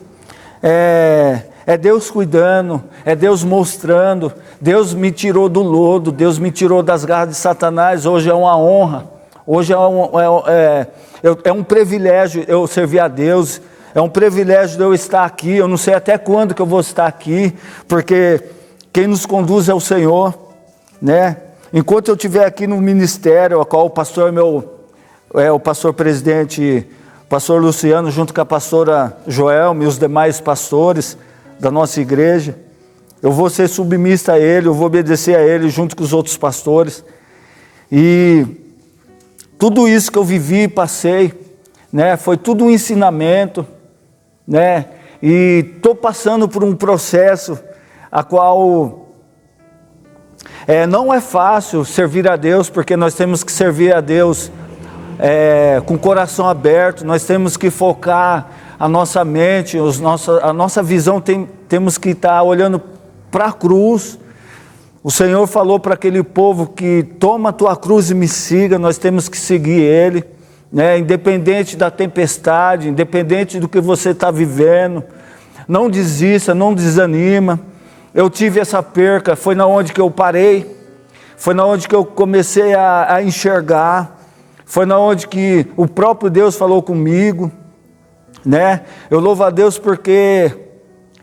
é Deus cuidando, é Deus mostrando. Deus me tirou do lodo, Deus me tirou das garras de Satanás. Hoje é uma honra, hoje é um privilégio eu servir a Deus, é um privilégio de eu estar aqui. Eu não sei até quando que eu vou estar aqui, porque quem nos conduz é o Senhor, né? Enquanto eu estiver aqui no ministério, a qual o pastor o pastor presidente, pastor Luciano, junto com a pastora Joelma e os demais pastores da nossa igreja, eu vou ser submissa a ele, eu vou obedecer a ele junto com os outros pastores. E tudo isso que eu vivi e passei, né, foi tudo um ensinamento, né? E estou passando por um processo a qual não é fácil servir a Deus, porque nós temos que servir a Deus com o coração aberto. Nós temos que focar a nossa mente, a nossa visão, temos que estar olhando para a cruz. O Senhor falou para aquele povo que toma a tua cruz e me siga. Nós temos que seguir Ele, né? Independente da tempestade, independente do que você está vivendo, não desista, não desanima. Eu tive essa perca, foi na onde que eu parei, foi na onde que eu comecei a enxergar, foi na onde que o próprio Deus falou comigo, né? Eu louvo a Deus porque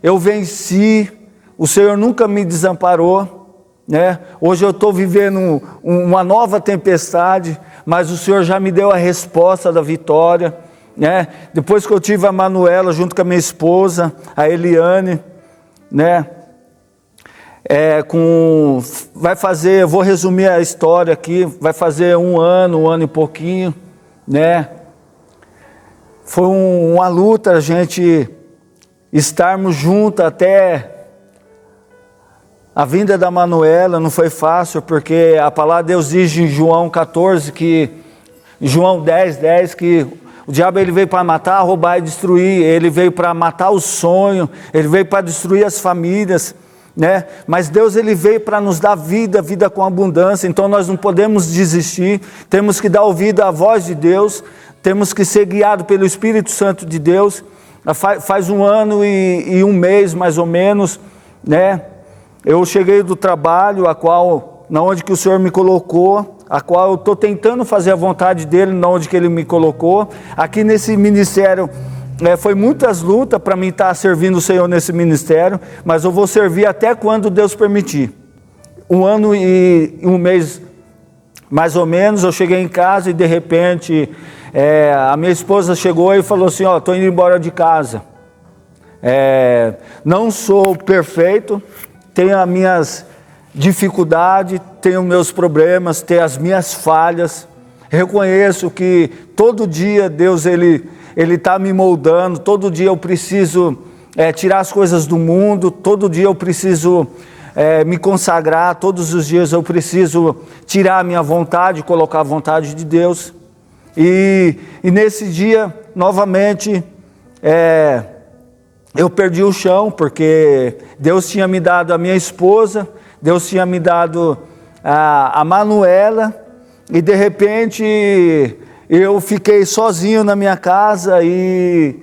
eu venci, o Senhor nunca me desamparou, né? Hoje eu estou vivendo uma nova tempestade, mas o Senhor já me deu a resposta da vitória, né? Depois que eu tive a Manuela junto com a minha esposa, a Eliane, né? Eu vou resumir a história aqui, vai fazer um ano e pouquinho, né? Foi uma luta a gente estarmos juntos até A vinda da Manuela não foi fácil, porque a palavra de Deus diz em João 14, João 10, que o diabo ele veio para matar, roubar e destruir, ele veio para matar o sonho, ele veio para destruir as famílias, né? Mas Deus ele veio para nos dar vida, vida com abundância. Então nós não podemos desistir, temos que dar ouvido à voz de Deus, temos que ser guiados pelo Espírito Santo de Deus. Faz 1 ano e 1 mês mais ou menos, né? Eu cheguei do trabalho, na onde que o Senhor me colocou, a qual eu estou tentando fazer a vontade dele, na onde que ele me colocou. Aqui nesse ministério, foi muitas lutas para mim estar servindo o Senhor nesse ministério, mas eu vou servir até quando Deus permitir. 1 ano e 1 mês mais ou menos, eu cheguei em casa e de repente a minha esposa chegou e falou assim: estou indo embora de casa. Não sou perfeito, tenho as minhas dificuldades, tenho meus problemas, tenho as minhas falhas. Reconheço que todo dia Deus ele está me moldando, todo dia eu preciso tirar as coisas do mundo, todo dia eu preciso me consagrar, todos os dias eu preciso tirar a minha vontade, colocar a vontade de Deus. E nesse dia, novamente, eu perdi o chão, porque Deus tinha me dado a minha esposa, Deus tinha me dado a Manuela, e de repente eu fiquei sozinho na minha casa e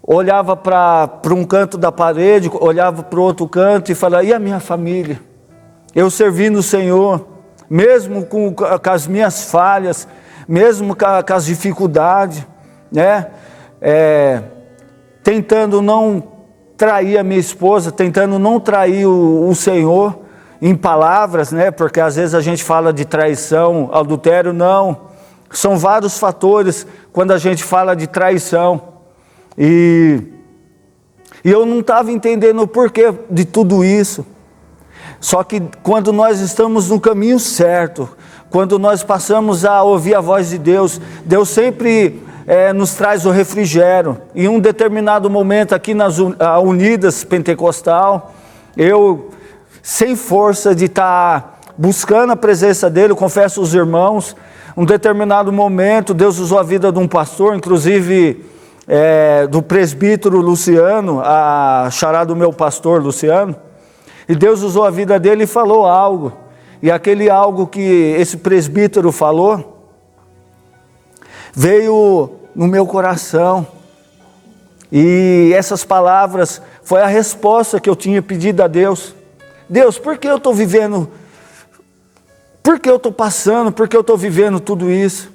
olhava para um canto da parede, olhava para o outro canto e falava: e a minha família? Eu servindo o Senhor, mesmo com as minhas falhas, mesmo com as dificuldades, né? Tentando não trair a minha esposa, tentando não trair o Senhor em palavras, né? Porque às vezes a gente fala de traição, adultério, não. São vários fatores quando a gente fala de traição. E eu não estava entendendo o porquê de tudo isso. Só que quando nós estamos no caminho certo, quando nós passamos a ouvir a voz de Deus, Deus sempre nos traz o refrigério. Em um determinado momento aqui nas Unidas Pentecostal, eu, sem força de estar buscando a presença dele, eu confesso aos irmãos, um determinado momento Deus usou a vida de um pastor, inclusive do presbítero Luciano, a xará do meu pastor Luciano, e Deus usou a vida dele e falou algo, e aquele algo que esse presbítero falou, veio no meu coração, e essas palavras foi a resposta que eu tinha pedido a Deus. Deus, por que eu estou vivendo, por que eu estou passando, por que eu estou vivendo tudo isso?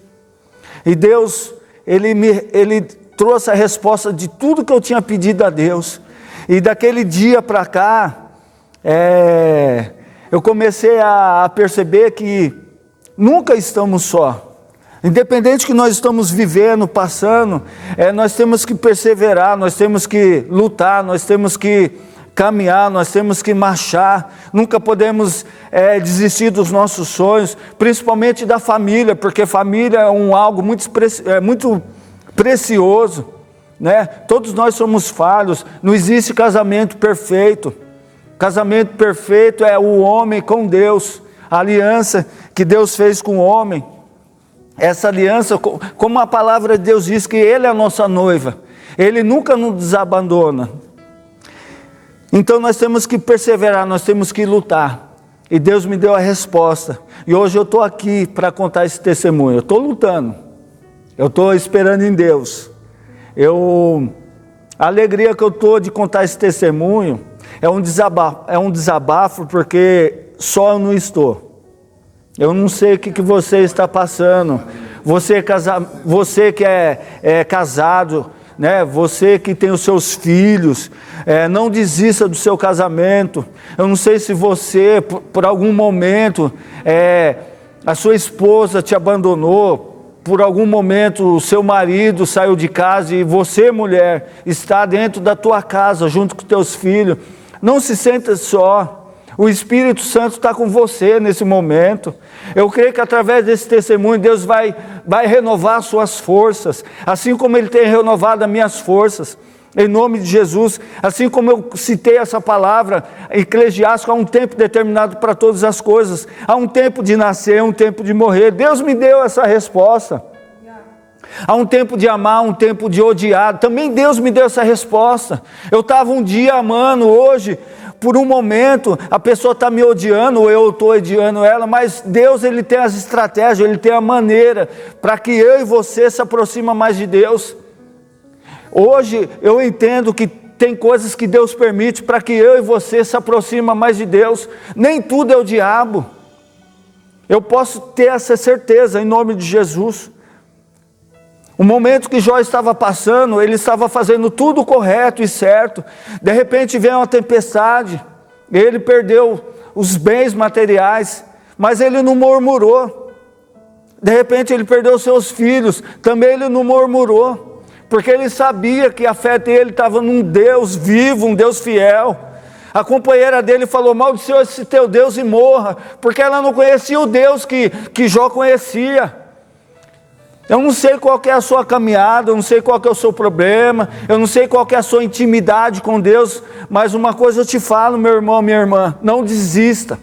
E Deus, Ele trouxe a resposta de tudo que eu tinha pedido a Deus, e daquele dia para cá, eu comecei a perceber que nunca estamos só. Independente que nós estamos vivendo, passando, nós temos que perseverar, nós temos que lutar, nós temos que caminhar, nós temos que marchar. Nunca podemos desistir dos nossos sonhos, principalmente da família, porque família é algo muito precioso, né? Todos nós somos falhos, não existe casamento perfeito. Casamento perfeito é o homem com Deus, a aliança que Deus fez com o homem. Essa aliança, como a palavra de Deus diz que Ele é a nossa noiva, Ele nunca nos desabandona. Então nós temos que perseverar, nós temos que lutar. E Deus me deu a resposta. E hoje eu estou aqui para contar esse testemunho. Eu estou lutando, eu estou esperando em Deus. A alegria que eu estou de contar esse testemunho é um desabafo, porque só eu não estou. Eu não sei o que você está passando. Você que é casado, né? Você que tem os seus filhos, não desista do seu casamento. Eu não sei se você, por algum momento, a sua esposa te abandonou, por algum momento o seu marido saiu de casa e você, mulher, está dentro da tua casa junto com teus filhos. Não se sinta só. O Espírito Santo está com você nesse momento. Eu creio que através desse testemunho Deus vai renovar as suas forças, assim como Ele tem renovado as minhas forças. em nome de Jesus. Assim como eu citei essa palavra, Eclesiástico, há um tempo determinado para todas as coisas, há um tempo de nascer, um tempo de morrer. Deus me deu essa resposta. Há um tempo de amar, um tempo de odiar. Também Deus me deu essa resposta. Eu estava um dia amando, hoje, por um momento, a pessoa está me odiando, ou eu estou odiando ela, mas Deus, Ele tem as estratégias, Ele tem a maneira para que eu e você se aproximem mais de Deus. Hoje, eu entendo que tem coisas que Deus permite para que eu e você se aproximem mais de Deus. Nem tudo é o diabo. Eu posso ter essa certeza, em nome de Jesus. O momento que Jó estava passando, ele estava fazendo tudo correto e certo. De repente veio uma tempestade, ele perdeu os bens materiais, mas ele não murmurou. De repente ele perdeu seus filhos, também ele não murmurou, porque ele sabia que a fé dele estava num Deus vivo, um Deus fiel. A companheira dele falou: maldição esse teu Deus e morra, porque ela não conhecia o Deus que Jó conhecia. Eu não sei qual que é a sua caminhada, eu não sei qual que é o seu problema, eu não sei qual que é a sua intimidade com Deus, mas uma coisa eu te falo, meu irmão, minha irmã, não desista.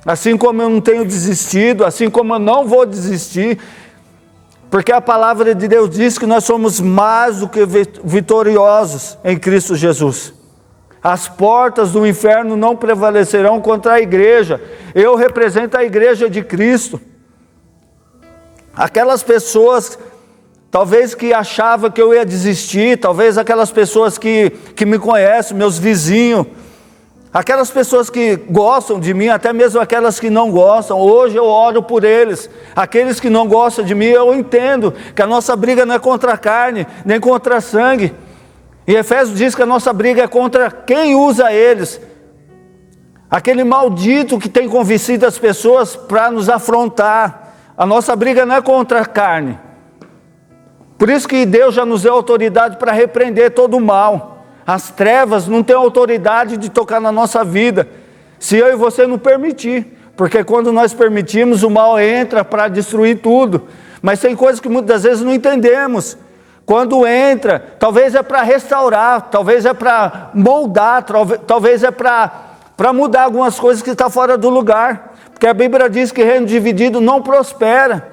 Assim como eu não tenho desistido, assim como eu não vou desistir, porque a palavra de Deus diz que nós somos mais do que vitoriosos em Cristo Jesus. As portas do inferno não prevalecerão contra a igreja. Eu represento a igreja de Cristo. Aquelas pessoas, talvez que achavam que eu ia desistir, talvez aquelas pessoas que me conhecem, meus vizinhos, aquelas pessoas que gostam de mim, até mesmo aquelas que não gostam, hoje eu oro por eles. Aqueles que não gostam de mim, eu entendo que a nossa briga não é contra a carne, nem contra a sangue. Em Efésios diz que a nossa briga é contra quem usa eles. Aquele maldito que tem convencido as pessoas para nos afrontar. A nossa briga não é contra a carne. Por isso que Deus já nos deu autoridade para repreender todo o mal. As trevas não têm autoridade de tocar na nossa vida, se eu e você não permitir. Porque quando nós permitimos, o mal entra para destruir tudo. Mas tem coisas que muitas vezes não entendemos. Quando entra, talvez é para restaurar, talvez é para moldar, talvez é para mudar algumas coisas que estão fora do lugar. Porque a Bíblia diz que reino dividido não prospera.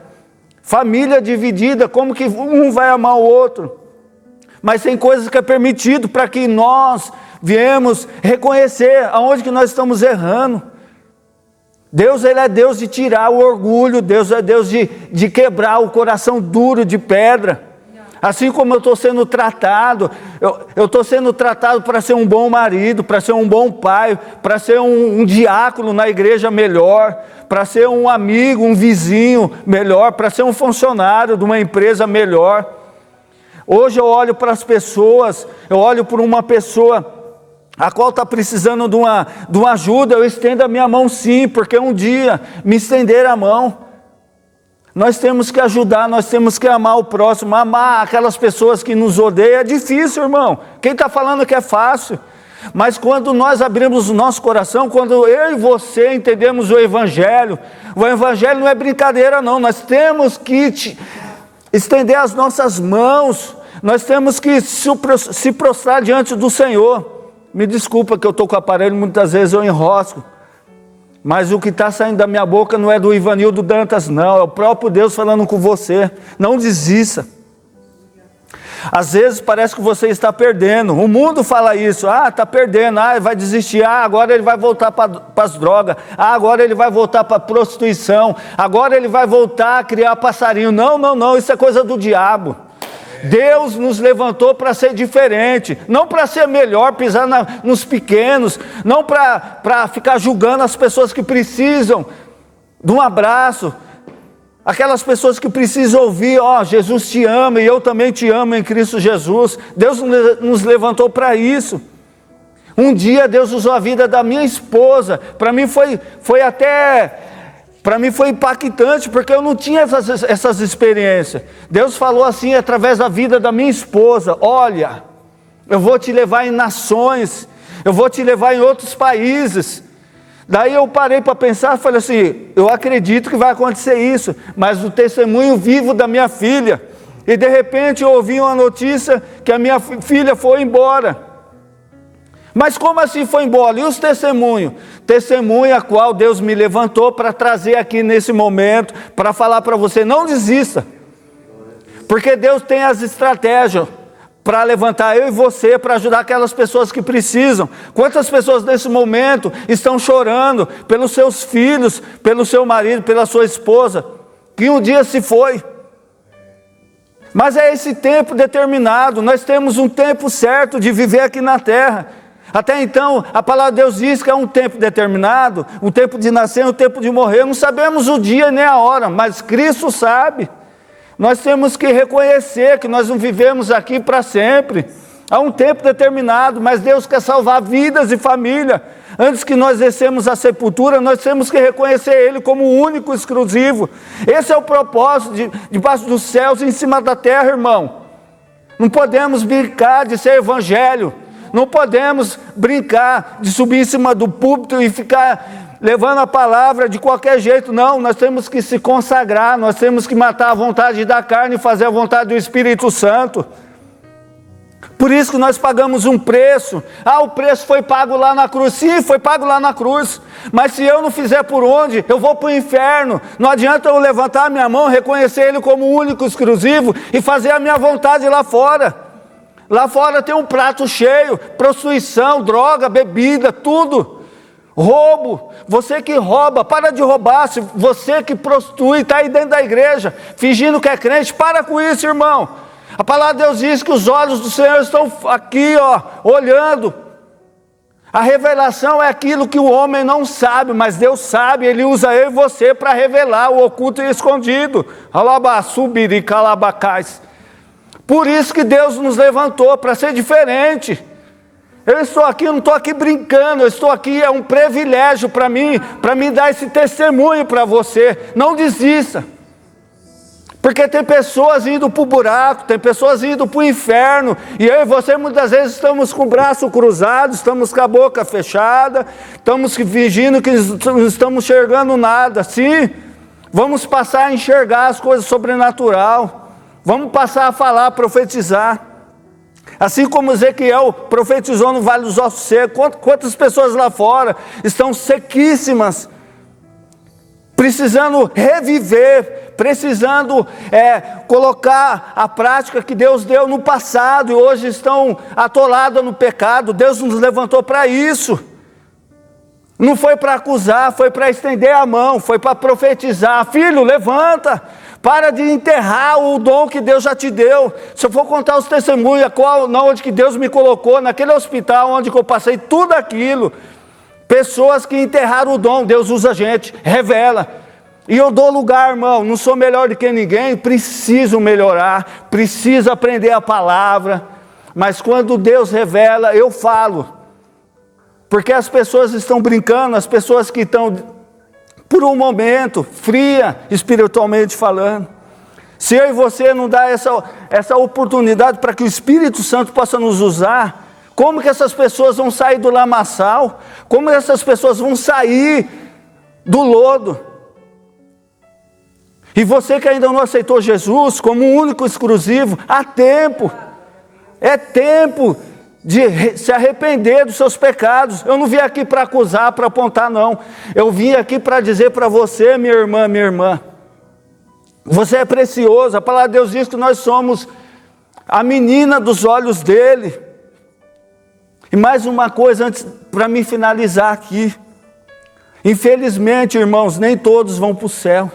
Família dividida, como que um vai amar o outro? Mas tem coisas que é permitido para que nós viemos reconhecer aonde que nós estamos errando. Deus, Ele é Deus de tirar o orgulho, Deus é Deus de quebrar o coração duro de pedra. Assim como eu estou sendo tratado, eu estou sendo tratado para ser um bom marido, para ser um bom pai, para ser um diácono na igreja melhor, para ser um amigo, um vizinho melhor, para ser um funcionário de uma empresa melhor. Hoje eu olho para as pessoas, eu olho por uma pessoa a qual está precisando de uma ajuda, eu estendo a minha mão sim, porque um dia me estender a mão. Nós temos que ajudar, nós temos que amar o próximo, amar aquelas pessoas que nos odeiam. É difícil, irmão. Quem está falando que é fácil? Mas quando nós abrimos o nosso coração, quando eu e você entendemos o Evangelho não é brincadeira não, nós temos que estender as nossas mãos, nós temos que se prostrar diante do Senhor. Me desculpa que eu estou com o aparelho, muitas vezes eu enrosco. Mas o que está saindo da minha boca não é do Ivanildo Dantas, não. É o próprio Deus falando com você. Não desista. Às vezes parece que você está perdendo. O mundo fala isso. Ah, está perdendo. Ah, vai desistir. Ah, agora ele vai voltar para as drogas. Ah, agora ele vai voltar para a prostituição. Agora ele vai voltar a criar passarinho. Não, não, não. Isso é coisa do diabo. Deus nos levantou para ser diferente, não para ser melhor, pisar nos pequenos, não para ficar julgando as pessoas que precisam de um abraço, aquelas pessoas que precisam ouvir, ó, Jesus te ama e eu também te amo em Cristo Jesus. Deus nos levantou para isso. Um dia Deus usou a vida da minha esposa, para mim foi impactante, porque eu não tinha essas experiências. Deus falou assim, através da vida da minha esposa: olha, eu vou te levar em nações, eu vou te levar em outros países. Daí eu parei para pensar, falei assim, eu acredito que vai acontecer isso, mas o testemunho vivo da minha filha, e de repente eu ouvi uma notícia que a minha filha foi embora. Mas como assim foi embora? E os testemunhos? Testemunho a qual Deus me levantou para trazer aqui nesse momento, para falar para você, não desista. Porque Deus tem as estratégias para levantar eu e você, para ajudar aquelas pessoas que precisam. Quantas pessoas nesse momento estão chorando pelos seus filhos, pelo seu marido, pela sua esposa, que um dia se foi. Mas é esse tempo determinado, nós temos um tempo certo de viver aqui na terra. Até então, a palavra de Deus diz que é um tempo determinado, um tempo de nascer, um tempo de morrer. Não sabemos o dia nem a hora, mas Cristo sabe. Nós temos que reconhecer que nós não vivemos aqui para sempre. Há um tempo determinado, mas Deus quer salvar vidas e família. Antes que nós descemos à sepultura, nós temos que reconhecer Ele como o único exclusivo. Esse é o propósito debaixo dos céus e em cima da terra, irmão. Não podemos brincar de ser evangelho. Não podemos brincar de subir em cima do púlpito e ficar levando a palavra de qualquer jeito. Não, nós temos que se consagrar, nós temos que matar a vontade da carne e fazer a vontade do Espírito Santo. Por isso que nós pagamos um preço. O preço foi pago lá na cruz. Sim, foi pago lá na cruz. Mas se eu não fizer por onde, eu vou para o inferno. Não adianta eu levantar a minha mão, reconhecer Ele como o único exclusivo e fazer a minha vontade lá fora. Lá fora tem um prato cheio, prostituição, droga, bebida, tudo. Roubo, você que rouba, para de roubar. Se você que prostitui, está aí dentro da igreja, fingindo que é crente, para com isso, irmão. A palavra de Deus diz que os olhos do Senhor estão aqui, olhando. A revelação é aquilo que o homem não sabe, mas Deus sabe, Ele usa eu e você para revelar o oculto e escondido. Alabaçubiri, calabacais. Por isso que Deus nos levantou, para ser diferente. Eu estou aqui, eu não estou aqui brincando, eu estou aqui, é um privilégio para mim dar esse testemunho para você. Não desista. Porque tem pessoas indo para o buraco, tem pessoas indo para o inferno, e eu e você muitas vezes estamos com o braço cruzado, estamos com a boca fechada, estamos fingindo que não estamos enxergando nada. Sim, vamos passar a enxergar as coisas sobrenaturais. Vamos passar a falar, a profetizar. Assim como Ezequiel profetizou no Vale dos Ossos Secos. Quantas pessoas lá fora estão sequíssimas, precisando reviver, precisando colocar a prática que Deus deu no passado, e hoje estão atoladas no pecado. Deus nos levantou para isso. Não foi para acusar, foi para estender a mão, foi para profetizar. Filho, levanta. Para de enterrar o dom que Deus já te deu. Se eu for contar os testemunhos, onde que Deus me colocou, naquele hospital onde que eu passei tudo aquilo, pessoas que enterraram o dom, Deus usa a gente, revela. E eu dou lugar, irmão, não sou melhor do que ninguém, preciso melhorar, preciso aprender a palavra, mas quando Deus revela, eu falo. Porque as pessoas estão brincando, as pessoas que estão por um momento, fria, espiritualmente falando. Se eu e você não dá essa oportunidade para que o Espírito Santo possa nos usar, como que essas pessoas vão sair do lamaçal? Como essas pessoas vão sair do lodo? E você que ainda não aceitou Jesus como o único exclusivo, há tempo. É tempo de se arrepender dos seus pecados. Eu não vim aqui para acusar, para apontar, não. Eu vim aqui para dizer para você, minha irmã, você é precioso. A palavra de Deus diz que nós somos a menina dos olhos dele. E mais uma coisa, antes para me finalizar aqui. Infelizmente, irmãos, nem todos vão para o céu.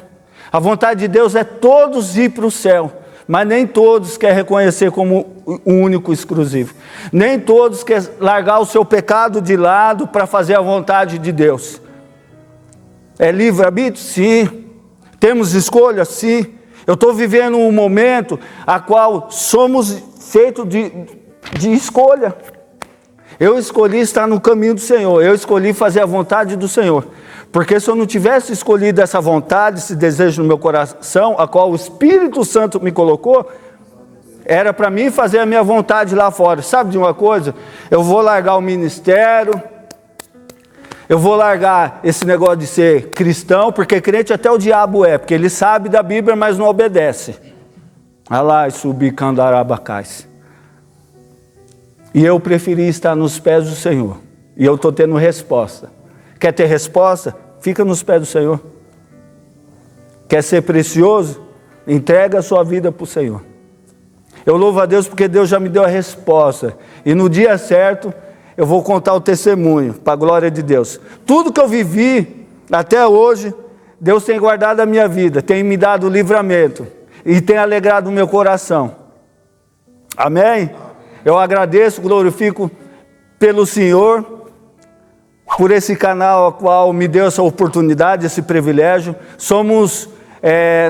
A vontade de Deus é todos ir para o céu. Mas nem todos querem reconhecer como o único exclusivo. Nem todos querem largar o seu pecado de lado para fazer a vontade de Deus. É livre-arbítrio? Sim. Temos escolha? Sim. Eu estou vivendo um momento a qual somos feitos de escolha. Eu escolhi estar no caminho do Senhor. Eu escolhi fazer a vontade do Senhor. Porque se eu não tivesse escolhido essa vontade, esse desejo no meu coração, a qual o Espírito Santo me colocou, era para mim fazer a minha vontade lá fora. Sabe de uma coisa? Eu vou largar o ministério, eu vou largar esse negócio de ser cristão, porque crente até o diabo é, porque ele sabe da Bíblia, mas não obedece. Alai subicandarabacais. E eu preferi estar nos pés do Senhor. E eu estou tendo resposta. Quer ter resposta? Fica nos pés do Senhor. Quer ser precioso? Entrega a sua vida para o Senhor. Eu louvo a Deus porque Deus já me deu a resposta. E no dia certo, eu vou contar o testemunho, para a glória de Deus. Tudo que eu vivi até hoje, Deus tem guardado a minha vida, tem me dado livramento e tem alegrado o meu coração. Amém? Eu agradeço, glorifico pelo Senhor, por esse canal ao qual me deu essa oportunidade, esse privilégio.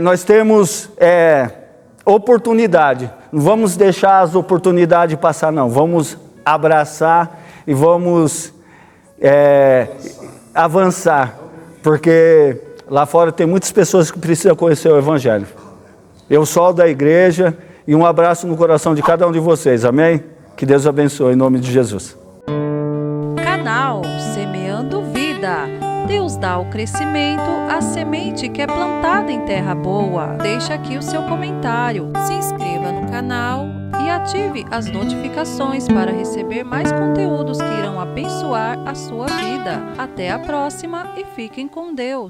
Nós temos oportunidade. Não vamos deixar as oportunidades passar, não. Vamos abraçar e vamos avançar, porque lá fora tem muitas pessoas que precisam conhecer o Evangelho. Eu sou da igreja e um abraço no coração de cada um de vocês, amém? Que Deus abençoe em nome de Jesus. Canal Semeando Vida. Deus dá o crescimento à semente que é plantada em terra boa. Deixa aqui o seu comentário, se inscreva no canal e ative as notificações para receber mais conteúdos que irão abençoar a sua vida. Até a próxima e fiquem com Deus.